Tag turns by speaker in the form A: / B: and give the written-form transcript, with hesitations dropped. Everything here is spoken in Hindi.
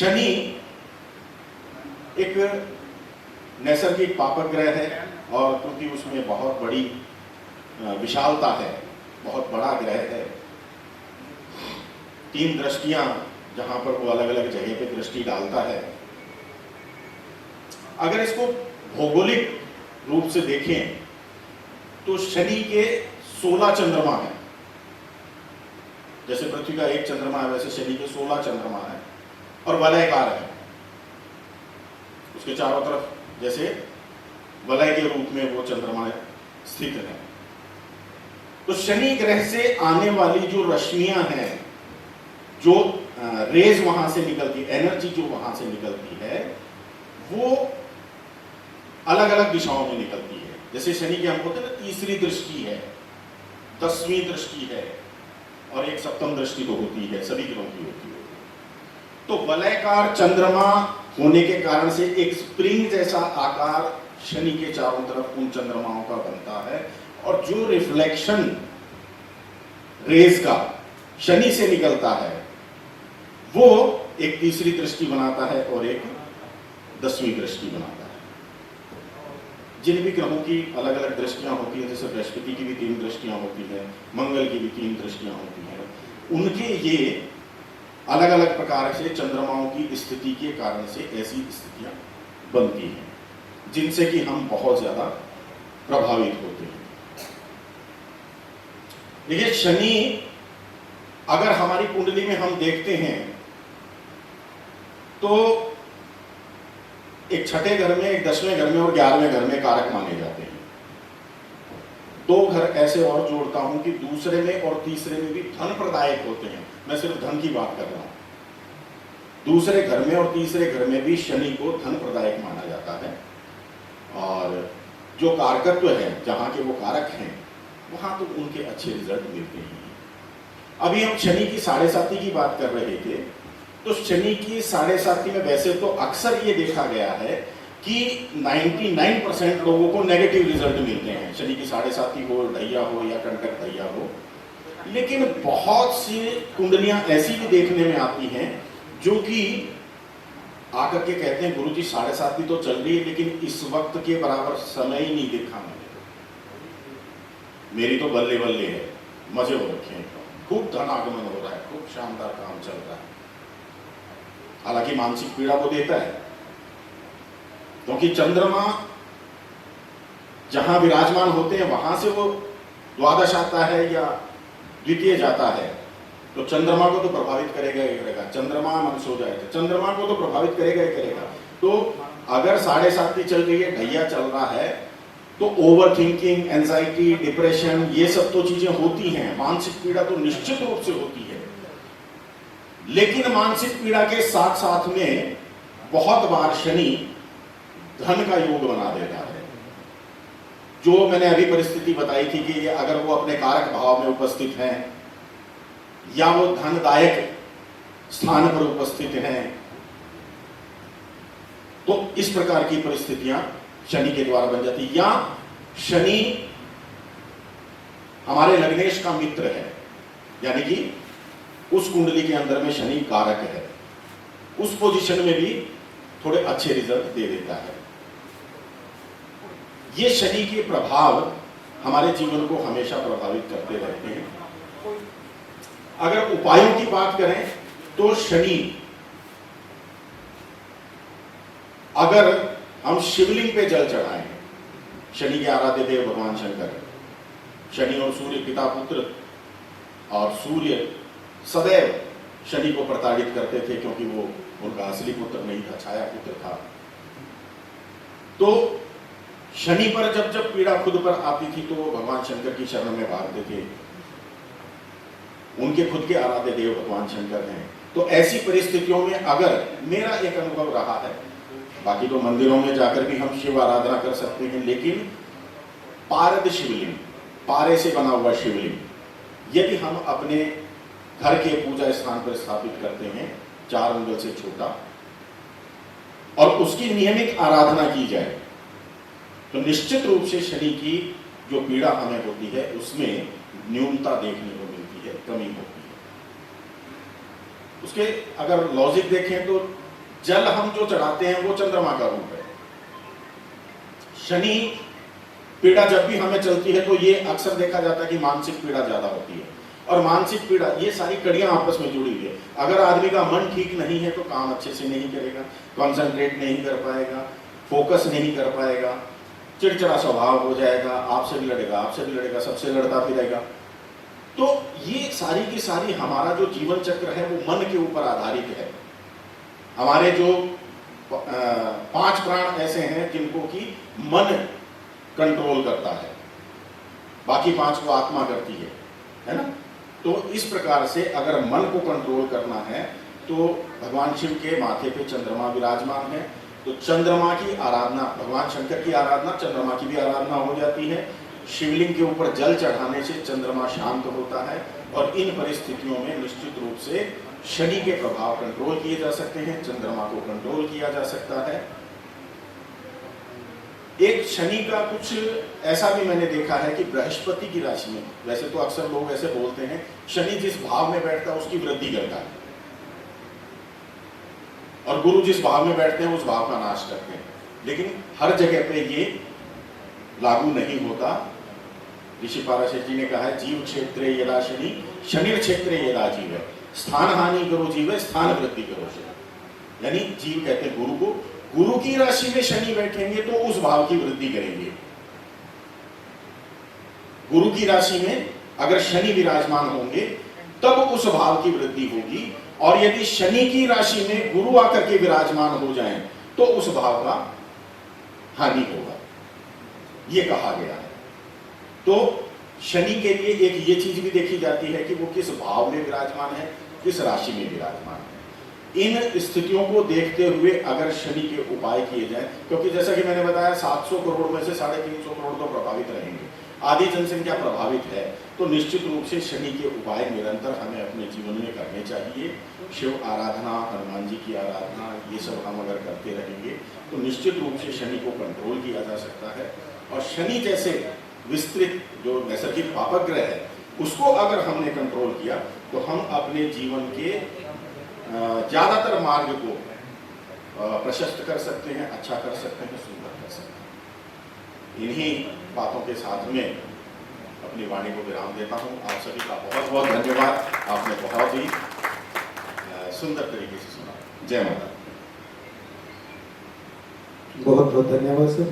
A: शनि एक नैसर्गिक पापक ग्रह है और क्योंकि उसमें बहुत बड़ी विशालता है, बहुत बड़ा ग्रह है, 3 दृष्टियां जहां पर वो अलग अलग जगह पे दृष्टि डालता है। अगर इसको भौगोलिक रूप से देखें तो शनि के 16 चंद्रमा हैं। जैसे पृथ्वी का 1 चंद्रमा है वैसे शनि के 16 चंद्रमा है और वलयकार है। उसके चारों तरफ जैसे वलय के रूप में वो चंद्रमा स्थित है। तो शनि ग्रह से आने वाली जो रश्मियां हैं, जो रेज वहां से निकलती, एनर्जी जो वहां से निकलती है, वो अलग अलग दिशाओं में निकलती है। जैसे शनि के हम बोलते हैं ना, तीसरी दृष्टि है, 10वीं दृष्टि है और एक सप्तम दृष्टि तो होती है, सभी ग्रहों की होती है। तो वलयकार चंद्रमा होने के कारण से एक स्प्रिंग जैसा आकार शनि के चारों तरफ उन चंद्रमाओं का बनता है और जो रिफ्लेक्शन रेज का शनि से निकलता है वो एक तीसरी दृष्टि बनाता है और एक 10वीं दृष्टि बनाता है। जिन भी ग्रहों की अलग अलग दृष्टियां होती हैं, जैसे बृहस्पति की भी 3 दृष्टियां होती हैं, मंगल की भी 3 दृष्टियां होती हैं, उनके ये अलग अलग प्रकार से चंद्रमाओं की स्थिति के कारण से ऐसी स्थितियां बनती हैं जिनसे कि हम बहुत ज्यादा प्रभावित होते हैं। देखिए, शनि अगर हमारी कुंडली में हम देखते हैं तो एक 6ठे घर में, एक 10वें घर में और 11वें घर में कारक माने जाते हैं। 2 घर ऐसे और जोड़ता हूं कि दूसरे में और तीसरे में भी धन प्रदायक होते हैं। मैं सिर्फ धन की बात कर रहा हूं। दूसरे घर में और तीसरे घर में भी शनि को धन प्रदायक माना जाता है और जो कारकत्व है, जहां के वो कारक हैं, वहां तो उनके अच्छे रिजल्ट मिलते हैं। अभी हम शनि की 7.5 की बात कर रहे थे, तो शनि की 7.5 में वैसे तो अक्सर ये देखा गया है कि 99% लोगों को नेगेटिव रिजल्ट मिलते हैं, शनि की 7.5 हो, ढैया हो या कंटक ढैया हो। लेकिन बहुत सी कुंडलियां ऐसी भी देखने में आती हैं जो कि आकर के कहते हैं गुरुजी 7.5 तो चल रही है लेकिन इस वक्त के बराबर समय ही नहीं देखा मैंने, मेरी तो बल्ले बल्ले है, मजे हो रखे हैं, खूब धन आगमन हो रहा है, खूब शानदार काम चल रहा है। हालांकि मानसिक पीड़ा को देता है क्योंकि चंद्रमा जहां विराजमान होते हैं वहां से वो द्वादश आता है या द्वितीय जाता है, तो चंद्रमा को तो प्रभावित करेगा ही करेगा। चंद्रमा मन सो जाए तो चंद्रमा को तो प्रभावित करेगा ही करेगा। तो अगर 7.5 चल रही है, ढैया चल रहा है, तो ओवर थिंकिंग, एंजाइटी, डिप्रेशन, ये सब तो चीजें होती हैं। मानसिक पीड़ा तो निश्चित रूप से होती है, लेकिन मानसिक पीड़ा के साथ साथ में बहुत बार शनि धन का योग बना देता है। जो मैंने अभी परिस्थिति बताई थी कि अगर वो अपने कारक भाव में उपस्थित हैं या वो धनदायक स्थान पर उपस्थित हैं, तो इस प्रकार की परिस्थितियां शनि के द्वारा बन जाती। या शनि हमारे लग्नेश का मित्र है, यानी कि उस कुंडली के अंदर में शनि कारक है, उस पोजीशन में भी थोड़े अच्छे रिजल्ट दे देता है। ये शनि के प्रभाव हमारे जीवन को हमेशा प्रभावित करते रहते हैं। अगर उपायों की बात करें तो शनि, अगर हम शिवलिंग पे जल चढ़ाएं, शनि के आराध्य देव भगवान शंकर, शनि और सूर्य पिता पुत्र, और सूर्य सदैव शनि को प्रताड़ित करते थे क्योंकि वो उनका असली पुत्र नहीं था, छाया पुत्र था। तो शनि पर जब जब पीड़ा खुद पर आती थी तो वो भगवान शंकर की शरण में भागते थे। उनके खुद के आराध्य देव भगवान शंकर हैं। तो ऐसी परिस्थितियों में अगर, मेरा एक अनुभव रहा है, बाकी तो मंदिरों में जाकर भी हम शिव आराधना कर सकते हैं, लेकिन पारद शिवलिंग, पारे से बना हुआ शिवलिंग, यदि हम अपने घर के पूजा स्थान पर स्थापित करते हैं, 4 अंगुल से छोटा, और उसकी नियमित आराधना की जाए, तो निश्चित रूप से शनि की जो पीड़ा हमें होती है उसमें न्यूनता देखने को मिलती है, कमी होती है। उसके अगर लॉजिक देखें तो जल हम जो चढ़ाते हैं वो चंद्रमा का रूप है। शनि पीड़ा जब भी हमें चलती है तो ये अक्सर देखा जाता है कि मानसिक पीड़ा ज्यादा होती है, और मानसिक पीड़ा, ये सारी कड़ियां आपस में जुड़ी हुई है। अगर आदमी का मन ठीक नहीं है तो काम अच्छे से नहीं करेगा, कंसंट्रेट नहीं कर पाएगा, फोकस नहीं कर पाएगा, चिड़चिड़ा स्वभाव हो जाएगा, आपसे भी लड़ेगा, सबसे लड़ता फिरेगा। तो ये सारी की सारी हमारा जो जीवन चक्र है वो मन के ऊपर आधारित है। हमारे जो 5 प्राण ऐसे हैं जिनको कि मन कंट्रोल करता है, बाकी 5 को आत्मा करती है ना। तो इस प्रकार से अगर मन को कंट्रोल करना है तो भगवान शिव के माथे पे चंद्रमा विराजमान है, तो चंद्रमा की आराधना, भगवान शंकर की आराधना, चंद्रमा की भी आराधना हो जाती है। शिवलिंग के ऊपर जल चढ़ाने से चंद्रमा शांत होता है, और इन परिस्थितियों में निश्चित रूप से शनि के प्रभाव कंट्रोल किए जा सकते हैं, चंद्रमा को कंट्रोल किया जा सकता है। एक शनि का कुछ ऐसा भी मैंने देखा है कि बृहस्पति की राशि में, वैसे तो अक्सर लोग ऐसे बोलते हैं शनि जिस भाव में बैठता है उसकी वृद्धि करता है, और गुरु जिस भाव में बैठते हैं उस भाव का नाश करते हैं, लेकिन हर जगह पे ये लागू नहीं होता। ऋषि पाराशर जी ने कहा है, जीव क्षेत्रे यदा शनि, शनि क्षेत्रे यदा जीव, स्थान हानि करो जीव, स्थान वृद्धि करो शनि। यानी जीव कहते हैं गुरु को, गुरु की राशि में शनि बैठेंगे तो उस भाव की वृद्धि करेंगे। गुरु की राशि में अगर शनि विराजमान होंगे तब उस भाव की वृद्धि होगी, और यदि शनि की राशि में गुरु आकर के विराजमान हो जाएं तो उस भाव का हानि होगा, ये कहा गया है। तो शनि के लिए एक ये चीज भी देखी जाती है कि वो किस भाव में विराजमान है, किस राशि में विराजमान है। इन स्थितियों को देखते हुए अगर शनि के उपाय किए जाए, क्योंकि जैसा कि मैंने बताया 700 करोड़ में से 350 करोड़ तो प्रभावित रहेंगे, आधी जनसंख्या प्रभावित है, तो निश्चित रूप से शनि के उपाय निरंतर हमें अपने जीवन में करने चाहिए। शिव आराधना, हनुमान जी की आराधना, ये सब हम अगर करते रहेंगे तो निश्चित रूप से शनि को कंट्रोल किया जा सकता है। और शनि जैसे विस्तृत जो नैसर्गिक पापक ग्रह है उसको अगर हमने कंट्रोल किया तो हम अपने जीवन के ज्यादातर मार्ग को प्रशस्त कर सकते हैं, अच्छा कर सकते हैं, सुंदर कर सकते हैं। इन्हीं बातों के साथ में अपनी वाणी को विराम देता हूँ। आप सभी का बहुत बहुत धन्यवाद, आपने बहुत ही सुंदर तरीके से सुना। जय माता।
B: बहुत बहुत धन्यवाद सर।